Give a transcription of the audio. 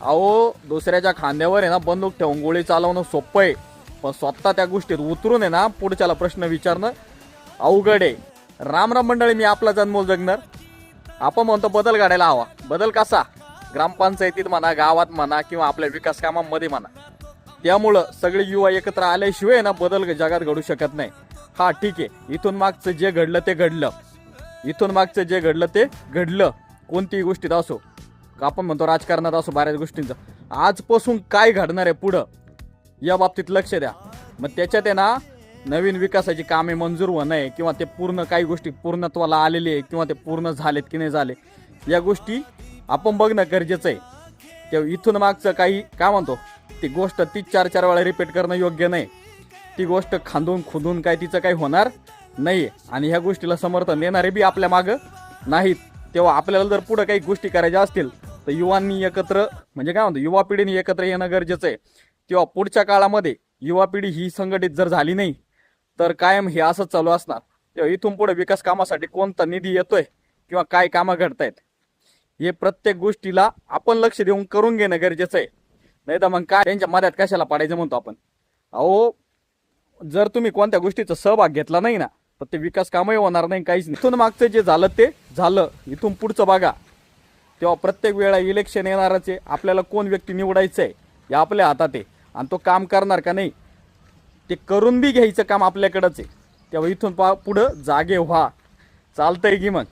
अहो दुसऱ्याच्या खांद्यावर आहे ना बंदूक ठेवून गोळी चालवणं सोपं आहे, पण स्वतः त्या गोष्टीत उतरून आहे ना पुढच्याला प्रश्न विचारणं अवघड आहे. राम राम मंडळी, मी आपला जन्मोल जगणार. आपण म्हणतो बदल घडायला हवा. बदल कसा? ग्रामपंचायतीत म्हणा, गावात म्हणा, किंवा आपल्या विकास कामांमध्ये म्हणा. त्यामुळं सगळे युवा एकत्र आल्याशिवाय ना बदल जगात घडू शकत नाही. हा ठीक आहे, इथून मागचं जे घडलं ते घडलं, इथून मागचं जे घडलं ते घडलं. कोणतीही गोष्टीत असो, आपण म्हणतो राजकारणात असो, बऱ्याच गोष्टींचं आजपासून काय घडणार आहे पुढं या बाबतीत लक्ष द्या. मग त्याच्यात आहे ना नवीन विकासाची कामे मंजूर होणं आहे, किंवा ते पूर्ण काही गोष्टी पूर्णत्वाला आलेले आहे, किंवा ते पूर्ण झालेत की नाही झाले, या गोष्टी आपण बघणं गरजेचं आहे. तेव्हा इथून मागचं काही काय म्हणतो ती गोष्ट 3-4 वेळा रिपीट करणं योग्य नाही. ती गोष्ट खांदून खुदून काय तिचं काही होणार नाही. आणि ह्या गोष्टीला समर्थन देणारे बी आपल्या मागं नाहीत. तेव्हा आपल्याला जर पुढं काही गोष्टी करायच्या असतील तर युवांनी एकत्र, म्हणजे काय म्हणतो, युवा पिढीने एकत्र येणं गरजेचं आहे. तेव्हा पुढच्या काळामध्ये युवा पिढी ही संघटित जर झाली नाही तर कायम हे असंच चालू असणार. तेव्हा इथून पुढे विकास कामासाठी कोणता निधी येतोय किंवा काय कामं घडतायत हे प्रत्येक गोष्टीला आपण लक्ष देऊन करून घेणं गरजेचं आहे. नाही तर मग काय त्यांच्या मध्यात कशाला पाडायचं म्हणतो आपण. अहो जर तुम्ही कोणत्या गोष्टीचा सहभाग घेतला नाही ना तर ते विकास कामही होणार नाही, काहीच नाही. इथून मागचं जे झालं ते झालं, इथून पुढचं बघा. तेव्हा प्रत्येक वेळा इलेक्शन येणारच आहे, आपल्याला कोण व्यक्ती निवडायचं आहे हे आपल्या हातात आहे. आणि तो काम करणार का नाही ते करून बी घ्यायचं काम आपल्याकडंच आहे. तेव्हा इथून पुढं जागे व्हा. चालतंय की मग.